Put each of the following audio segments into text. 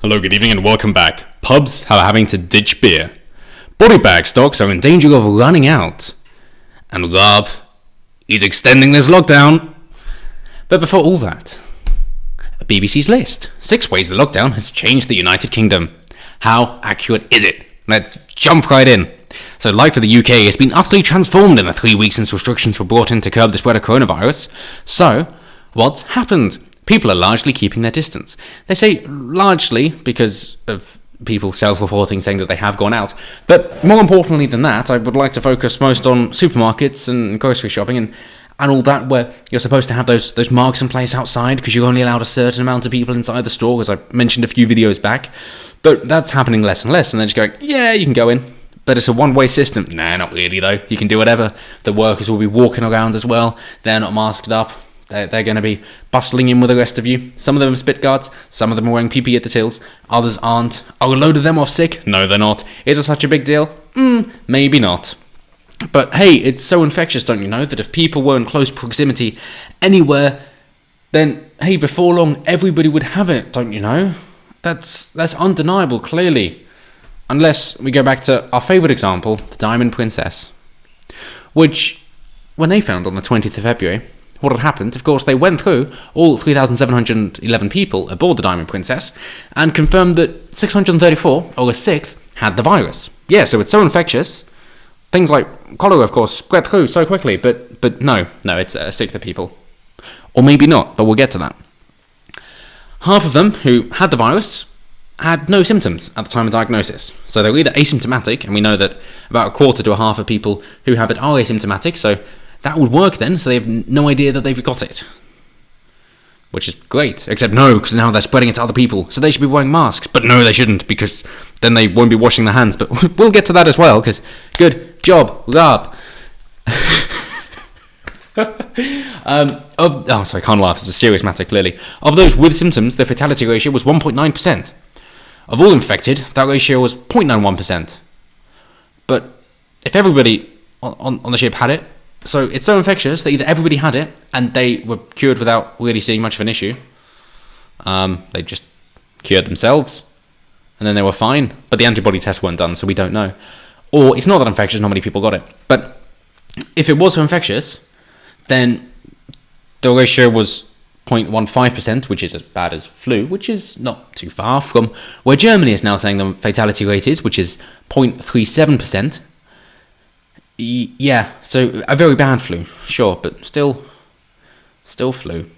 Hello, good evening and welcome back. Pubs are having to ditch beer. Body bag stocks are in danger of running out. And Raab is extending this lockdown. But before all that, BBC's list. 6 ways the lockdown has changed the United Kingdom. How accurate is it? Let's jump right in. So life in the UK has been utterly transformed in the 3 weeks since restrictions were brought in to curb the spread of coronavirus. So, what's happened? People are largely keeping their distance. They say largely because of people self-reporting saying that they have gone out. But more importantly than that, I would like to focus most on supermarkets and grocery shopping and all that, where you're supposed to have those marks in place outside because you're only allowed a certain amount of people inside the store, as I mentioned a few videos back. But that's happening less and less, and they're just going, yeah, you can go in. But it's a one-way system. Nah, not really, though. You can do whatever. The workers will be walking around as well. They're not masked up. They're going to be bustling in with the rest of you. Some of them are spit guards. Some of them are wearing PPE at the tills. Others aren't. Are a load of them off sick? No, they're not. Is it such a big deal? Maybe not. But hey, it's so infectious, don't you know, that if people were in close proximity anywhere, then hey, before long, everybody would have it, don't you know? That's undeniable, clearly. Unless we go back to our favourite example, the Diamond Princess. Which, when they found on the 20th of February, what had happened, of course, they went through all 3,711 people aboard the Diamond Princess and confirmed that 634, or a sixth, had the virus. Yeah, so it's so infectious. Things like cholera, of course, spread through so quickly, but no, it's a sixth of people. Or maybe not, but we'll get to that. Half of them who had the virus had no symptoms at the time of diagnosis. So they were either asymptomatic, and we know that about a quarter to a half of people who have it are asymptomatic, so that would work then, so they have no idea that they've got it. Which is great, except no, because now they're spreading it to other people, so they should be wearing masks. But no, they shouldn't, because then they won't be washing their hands. But we'll get to that as well, because good job, Raab. Sorry, can't laugh, it's a serious matter, clearly. Of those with symptoms, the fatality ratio was 1.9%. Of all infected, that ratio was 0.91%. But if everybody on the ship had it, so it's so infectious that either everybody had it and they were cured without really seeing much of an issue. They just cured themselves and then they were fine. But the antibody tests weren't done, so we don't know. Or it's not that infectious, not many people got it. But if it was so infectious, then the ratio was 0.15%, which is as bad as flu, which is not too far from where Germany is now saying the fatality rate is, which is 0.37%. Yeah, so a very bad flu, sure, but still flu.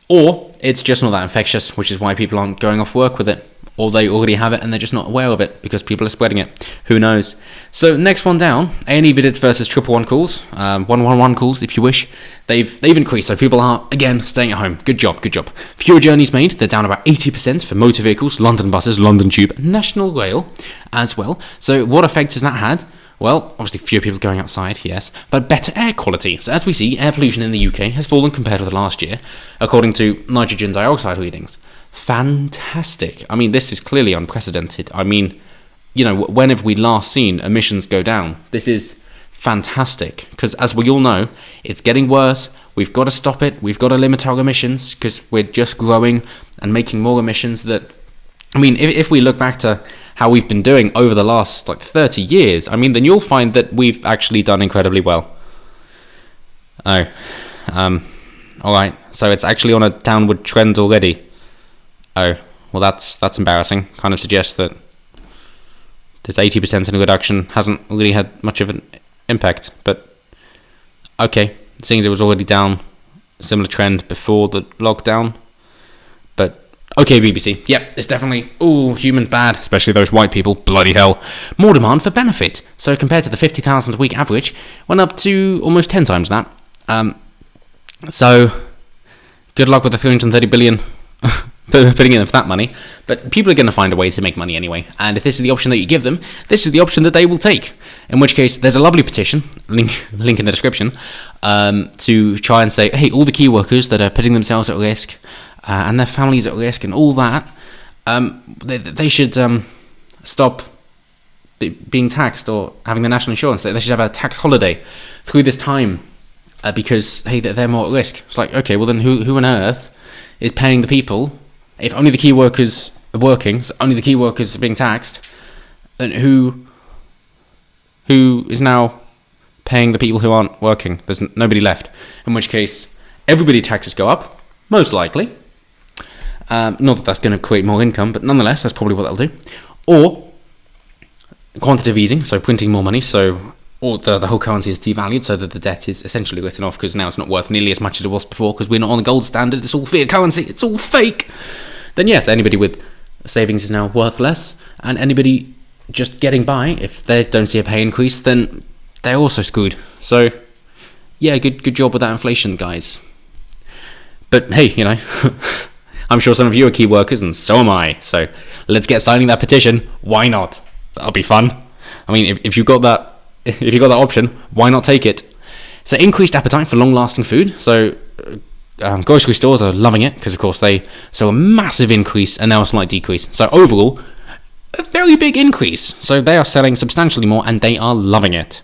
Or it's just not that infectious, which is why people aren't going off work with it. Or they already have it and they're just not aware of it because people are spreading it. Who knows? So next one down, A&E visits versus 111 calls, 111 calls if you wish. They've increased, so people are again staying at home. Good job. Fewer journeys made. They're down about 80% for motor vehicles, London buses, London Tube, National Rail as well. So what effect has that had? Well, obviously fewer people going outside, yes, but better air quality. So as we see, air pollution in the UK has fallen compared with last year, according to nitrogen dioxide readings. Fantastic. I mean, this is clearly unprecedented. I mean, you know, when have we last seen emissions go down? This is fantastic, because as we all know, it's getting worse. We've got to stop it. We've got to limit our emissions, because we're just growing and making more emissions that... I mean, if we look back to how we've been doing over the last, 30 years, I mean, then you'll find that we've actually done incredibly well. Alright, so it's actually on a downward trend already. Oh, well that's embarrassing. Kind of suggests that this 80% in reduction hasn't really had much of an impact. But, okay, seeing as it was already down, similar trend before the lockdown. But, okay, BBC, yep, it's definitely, humans bad, especially those white people, bloody hell. More demand for benefit. So compared to the 50,000 a week average, went up to almost 10 times that. So, good luck with the 330 billion putting in for that money, but people are going to find a way to make money anyway, and if this is the option that you give them, this is the option that they will take, in which case there's a lovely petition, link in the description, to try and say, hey, all the key workers that are putting themselves at risk, and their families at risk, and all that, they should stop being taxed or having the national insurance. They should have a tax holiday through this time, because, hey, they're more at risk. It's like, okay, well then who on earth is paying the people, if only the key workers are working, so only the key workers are being taxed, then who is now paying the people who aren't working? There's nobody left. In which case, everybody's taxes go up, most likely. Not that that's going to create more income, but nonetheless, that's probably what that'll do. Or quantitative easing, so printing more money, or the whole currency is devalued, so that the debt is essentially written off, because now it's not worth nearly as much as it was before, because we're not on the gold standard, it's all fiat currency, it's all fake. Then yes, anybody with savings is now worth less, and anybody just getting by, if they don't see a pay increase, then they're also screwed. So yeah, good job with that inflation, guys. But hey, I'm sure some of you are key workers, and so am I, so let's get signing that petition. Why not? That'll be fun. I mean, if you've got that option, why not take it? So increased appetite for long-lasting food. So grocery stores are loving it, because of course they saw a massive increase and now a slight decrease. So overall, a very big increase. So they are selling substantially more, and they are loving it.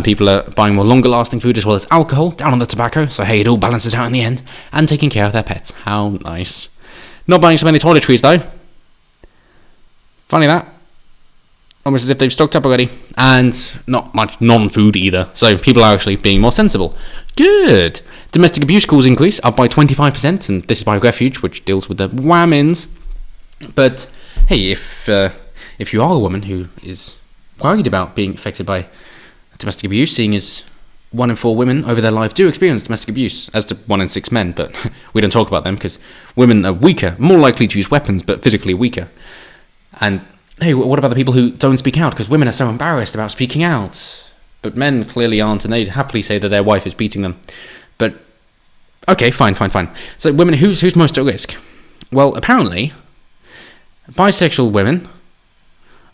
People are buying more longer-lasting food, as well as alcohol, down on the tobacco. So hey, it all balances out in the end, and taking care of their pets. How nice. Not buying so many toiletries though. Funny that. Almost as if they've stocked up already. And not much non-food either. So people are actually being more sensible. Good. Domestic abuse calls increase, up by 25%. And this is by Refuge, which deals with the women's. But hey, if you are a woman who is worried about being affected by domestic abuse, seeing as 1 in 4 women over their life do experience domestic abuse, as do 1 in 6 men. But we don't talk about them, because women are weaker, more likely to use weapons, but physically weaker. And hey, what about the people who don't speak out? Because women are so embarrassed about speaking out. But men clearly aren't, and they'd happily say that their wife is beating them. But, okay, fine. So women, who's most at risk? Well, apparently, bisexual women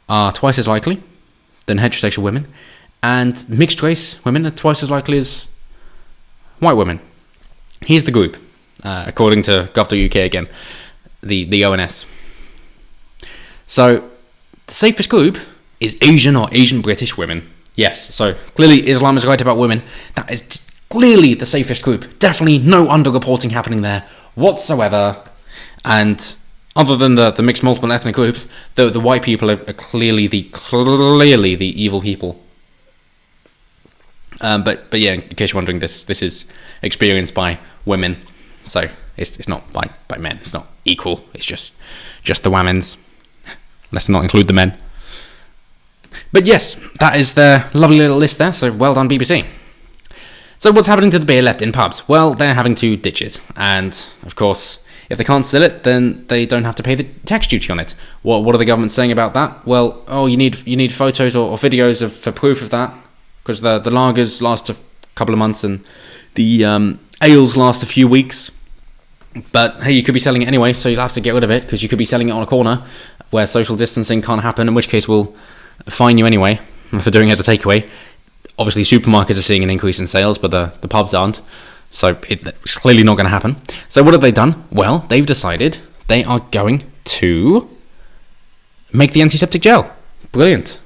are twice as likely than heterosexual women, and mixed race women are twice as likely as white women. Here's the group, according to gov.uk again, the ONS. So, the safest group is Asian or Asian British women. Yes, so clearly Islam is right about women. That is clearly the safest group. Definitely no underreporting happening there whatsoever. And other than the mixed multiple ethnic groups, the white people are clearly the evil people. But yeah, in case you're wondering, this is experienced by women. So it's not by men. It's not equal. It's just the women's. Let's not include the men. But yes, that is their lovely little list there, so well done, BBC. So what's happening to the beer left in pubs? Well, they're having to ditch it. And, of course, if they can't sell it, then they don't have to pay the tax duty on it. What are the government saying about that? Well, you need photos or videos for proof of that, because the lagers last a couple of months and the ales last a few weeks. But, hey, you could be selling it anyway, so you'll have to get rid of it, because you could be selling it on a corner where social distancing can't happen, in which case we'll fine you anyway for doing it as a takeaway. Obviously, supermarkets are seeing an increase in sales, but the pubs aren't, so it's clearly not going to happen. So what have they done? Well, they've decided they are going to make the antiseptic gel. Brilliant.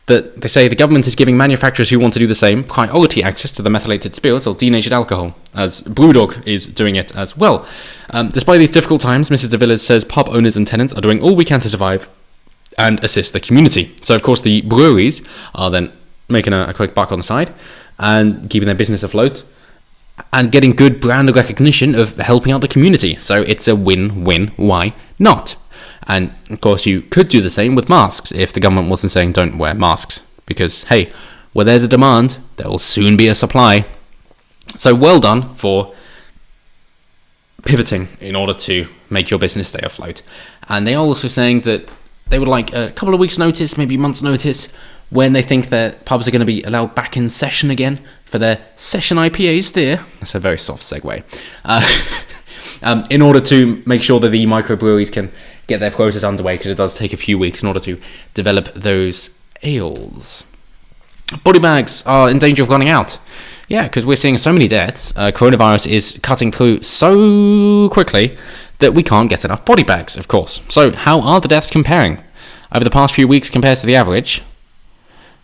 That they say the government is giving manufacturers who want to do the same priority access to the methylated spirits or denatured alcohol, as Brewdog is doing it as well. Despite these difficult times, Mrs. de Villiers says pub owners and tenants are doing all we can to survive and assist the community. So, of course, the breweries are then making a quick buck on the side and keeping their business afloat and getting good brand recognition of helping out the community. So it's a win-win. Why not? And, of course, you could do the same with masks if the government wasn't saying don't wear masks. Because, hey, where there's a demand, there will soon be a supply. So well done for pivoting in order to make your business stay afloat. And they are also saying that they would like a couple of weeks' notice, maybe months' notice, when they think that pubs are going to be allowed back in session again for their session IPAs there. That's a very soft segue. In order to make sure that the microbreweries can get their process underway, because it does take a few weeks in order to develop those ales. Body bags are in danger of running out. Yeah, because we're seeing so many deaths. Coronavirus is cutting through so quickly that we can't get enough body bags, of course. So how are the deaths comparing over the past few weeks compared to the average?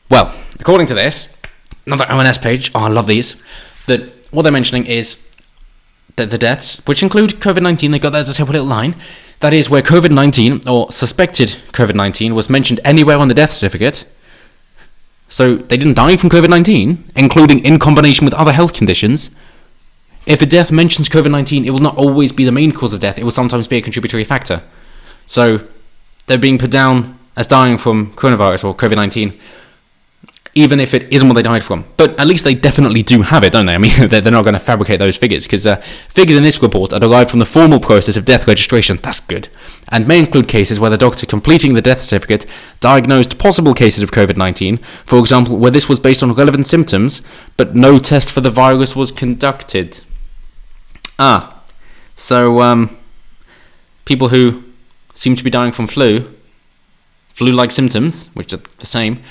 Well, according to this, another ONS page, I love these, that what they're mentioning is the deaths, which include COVID-19, they got that as a separate little line. That is where COVID-19 or suspected COVID-19 was mentioned anywhere on the death certificate. So they didn't die from COVID-19, including in combination with other health conditions. If a death mentions COVID-19, it will not always be the main cause of death. It will sometimes be a contributory factor. So they're being put down as dying from coronavirus or COVID-19, even if it isn't what they died from. But at least they definitely do have it, don't they? I mean, they're not going to fabricate those figures, because figures in this report are derived from the formal process of death registration. That's good. And may include cases where the doctor completing the death certificate diagnosed possible cases of COVID-19, for example, where this was based on relevant symptoms, but no test for the virus was conducted. So people who seem to be dying from flu-like symptoms, which are the same,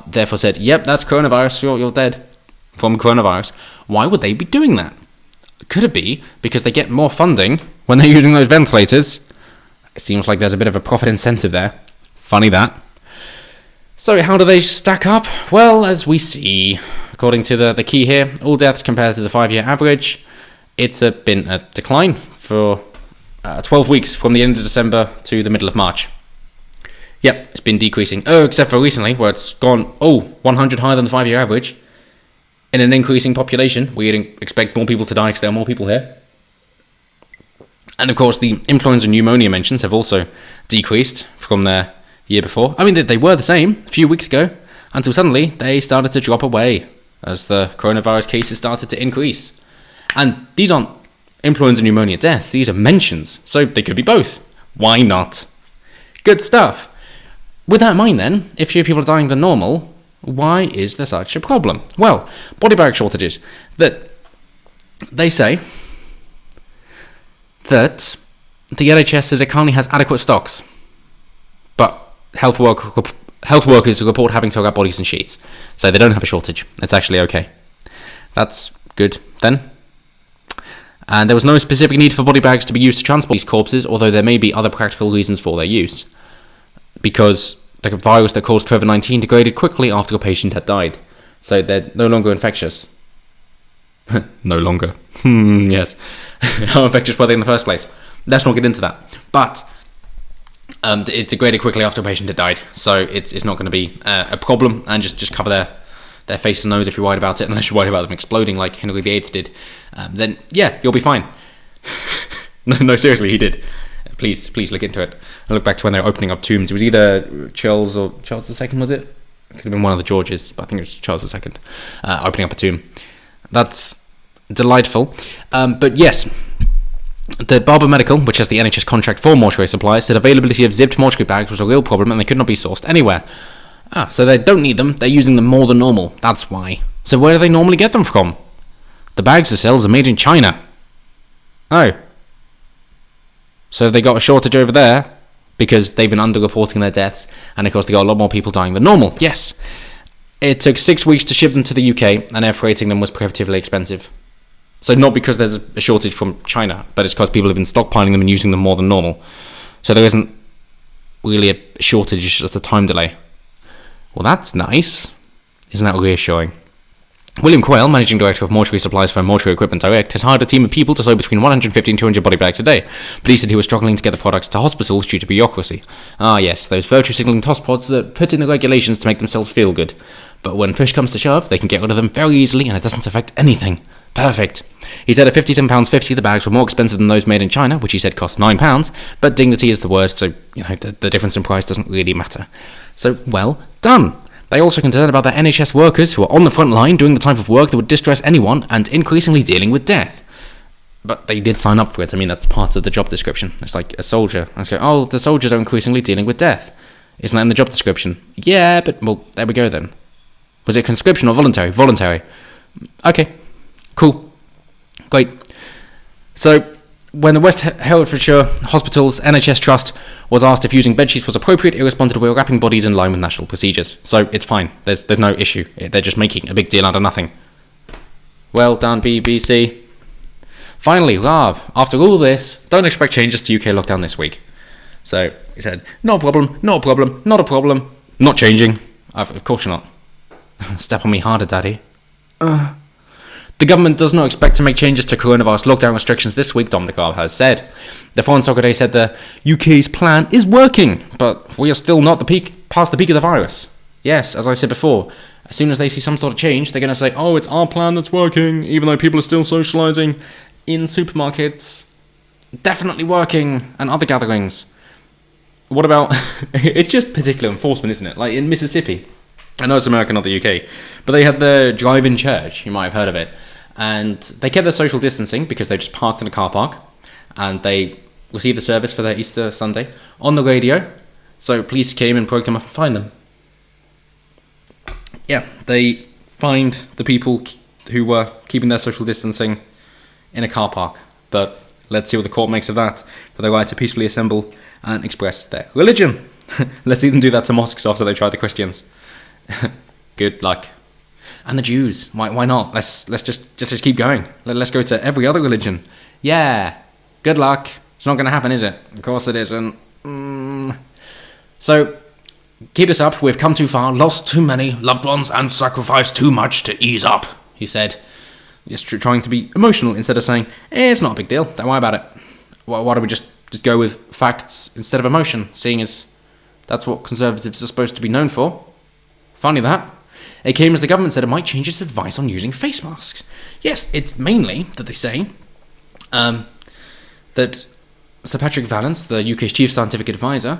therefore said, yep, that's coronavirus, you're dead from coronavirus. Why would they be doing that? Could it be because they get more funding when they're using those ventilators? It seems like there's a bit of a profit incentive there. Funny that. So how do they stack up? Well, as we see, according to the key here, all deaths compared to the 5-year average, it's been a decline for 12 weeks from the end of December to the middle of March. Yep, it's been decreasing. Except for recently, where it's gone, 100 higher than the 5-year average. In an increasing population, we expect more people to die because there are more people here. And of course, the influenza and pneumonia mentions have also decreased from the year before. I mean, they were the same a few weeks ago, until suddenly they started to drop away as the coronavirus cases started to increase. And these aren't influenza and pneumonia deaths, these are mentions, so they could be both. Why not? Good stuff. With that in mind then, if fewer people are dying than normal, why is there such a problem? Well, body bag shortages. That they say that the NHS says it currently has adequate stocks, but health workers report having to wrap bodies in sheets, so they don't have a shortage. It's actually okay. That's good then. And there was no specific need for body bags to be used to transport these corpses, although there may be other practical reasons for their use, because the virus that caused COVID-19 degraded quickly after a patient had died, so they're no longer infectious. No longer. Yes. How infectious were they in the first place? Let's not get into that. But it degraded quickly after a patient had died, so it's not going to be a problem, and just cover their face and nose if you're worried about it, unless you're worried about them exploding like Henry VIII did. Then, yeah, you'll be fine. No, seriously, he did. Please look into it. I look back to when they were opening up tombs. It was either Charles or Charles II, was it? It could have been one of the Georges, but I think it was Charles II. Opening up a tomb. That's delightful. But yes, the Barber Medical, which has the NHS contract for mortuary supplies, said availability of zipped mortuary bags was a real problem and they could not be sourced anywhere. So they don't need them. They're using them more than normal. That's why. So where do they normally get them from? The bags themselves are made in China. Oh. So they got a shortage over there because they've been underreporting their deaths, and of course they got a lot more people dying than normal. Yes. It took 6 weeks to ship them to the UK, and air freighting them was prohibitively expensive. So not because there's a shortage from China, but it's because people have been stockpiling them and using them more than normal. So there isn't really a shortage, it's just a time delay. Well, that's nice. Isn't that reassuring? William Quayle, Managing Director of Mortuary Supplies for Mortuary Equipment Direct, has hired a team of people to sew between 150 and 200 body bags a day, but he said he was struggling to get the products to hospitals due to bureaucracy. Ah yes, those virtue signalling tosspots that put in the regulations to make themselves feel good. But when push comes to shove, they can get rid of them very easily and it doesn't affect anything. Perfect. He said at £57.50 the bags were more expensive than those made in China, which he said cost £9, but dignity is the word, so the difference in price doesn't really matter. So, well done. They're also concerned about their NHS workers who are on the front line doing the type of work that would distress anyone and increasingly dealing with death. But they did sign up for it. I mean, that's part of the job description. It's like a soldier. I go, the soldiers are increasingly dealing with death. Isn't that in the job description? Yeah, but, well, there we go then. Was it conscription or voluntary? Voluntary. Okay. Cool. Great. So, when the West Hertfordshire Hospital's NHS Trust was asked if using bedsheets was appropriate, it responded, "We're wrapping bodies in line with national procedures." So it's fine. There's no issue. They're just making a big deal out of nothing. Well done, BBC. Finally, Raab. After all this, don't expect changes to UK lockdown this week. So he said, "No problem, not a problem, not a problem. Not changing." Of course you're not. Step on me harder, Daddy. The government does not expect to make changes to coronavirus lockdown restrictions this week, Dominic Raab has said. The Foreign Secretary said the UK's plan is working, but we are still not past the peak of the virus. Yes, as I said before, as soon as they see some sort of change, they're going to say, oh, it's our plan that's working, even though people are still socialising in supermarkets. Definitely working, and other gatherings. What about... It's just particular enforcement, isn't it? Like in Mississippi. I know it's America, not the UK. But they had the drive-in church. You might have heard of it. And they kept their social distancing because they just parked in a car park. And they received the service for their Easter Sunday on the radio. So police came and broke them up and fined them. Yeah, they fined the people who were keeping their social distancing in a car park. But let's see what the court makes of that. For their right to peacefully assemble and express their religion. Let's see them do that to mosques after they tried the Christians. Good luck. And the Jews. Why not? Let's just keep going. Let's go to every other religion. Yeah. Good luck. It's not going to happen, is it? Of course it isn't. So, keep this up. We've come too far, lost too many loved ones, and sacrificed too much to ease up, he said. Just trying to be emotional instead of saying, it's not a big deal. Don't worry about it. Why don't we just go with facts instead of emotion, seeing as that's what Conservatives are supposed to be known for. Funny that. It came as the government said it might change its advice on using face masks. Yes, it's mainly that they say that Sir Patrick Vallance, the UK's chief scientific advisor,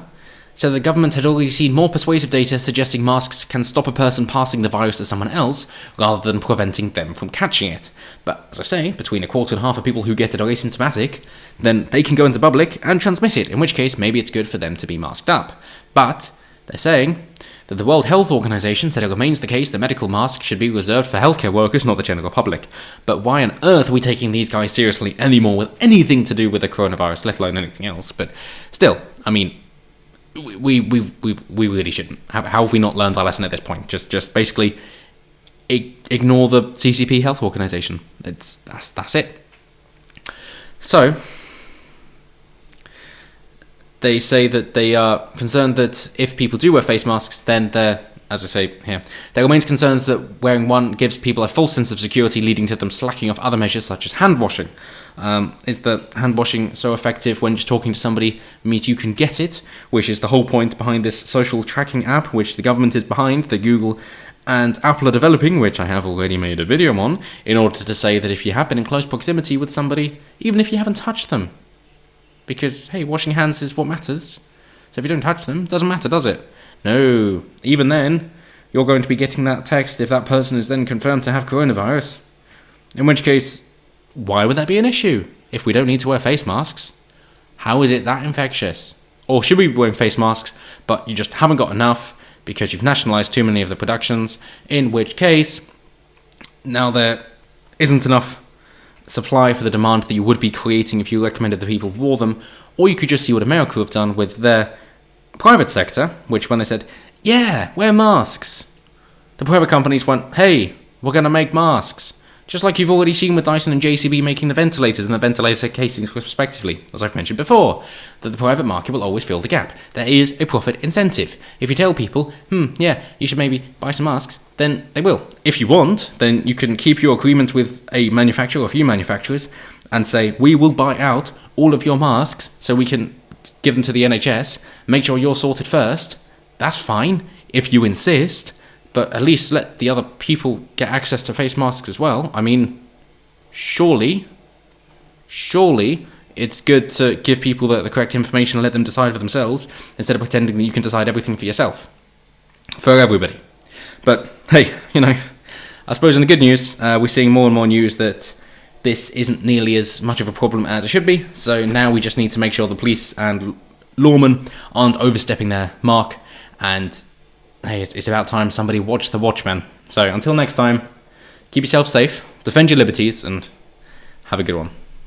said the government had already seen more persuasive data suggesting masks can stop a person passing the virus to someone else rather than preventing them from catching it. But, as I say, between a quarter and half of people who get it are asymptomatic, then they can go into public and transmit it, in which case maybe it's good for them to be masked up. But they're saying that the World Health Organization said it remains the case that medical masks should be reserved for healthcare workers, not the general public. But why on earth are we taking these guys seriously anymore with anything to do with the coronavirus, let alone anything else? But still, I mean, we really shouldn't. How have we not learned our lesson at this point? Just basically ignore the CCP health organization. That's it. So they say that they are concerned that if people do wear face masks, then they're, as I say here, there remains concerns that wearing one gives people a false sense of security, leading to them slacking off other measures such as hand washing. Is the hand washing so effective when just talking to somebody means you can get it, which is the whole point behind this social tracking app, which the government is behind, that Google and Apple are developing, which I have already made a video on, in order to say that if you have been in close proximity with somebody, even if you haven't touched them, because, hey, washing hands is what matters. So if you don't touch them, it doesn't matter, does it? No. Even then, you're going to be getting that text if that person is then confirmed to have coronavirus. In which case, why would that be an issue? If we don't need to wear face masks, how is it that infectious? Or should we be wearing face masks, but you just haven't got enough because you've nationalised too many of the productions, in which case, now there isn't enough supply for the demand that you would be creating if you recommended the people wore them. Or you could just see what America have done with their private sector, which when they said, yeah, wear masks, the private companies went, hey, we're going to make masks. Just like you've already seen with Dyson and JCB making the ventilators and the ventilator casings respectively, as I've mentioned before, that the private market will always fill the gap. There is a profit incentive. If you tell people, yeah, you should maybe buy some masks, then they will. If you want, then you can keep your agreement with a manufacturer or a few manufacturers and say, we will buy out all of your masks so we can give them to the NHS, make sure you're sorted first. That's fine, if you insist. But at least let the other people get access to face masks as well. I mean, surely it's good to give people the correct information and let them decide for themselves instead of pretending that you can decide everything for yourself. For everybody. But, hey, I suppose in the good news, we're seeing more and more news that this isn't nearly as much of a problem as it should be. So now we just need to make sure the police and lawmen aren't overstepping their mark, and hey, it's about time somebody watched The Watchmen. So until next time, keep yourself safe, defend your liberties, and have a good one.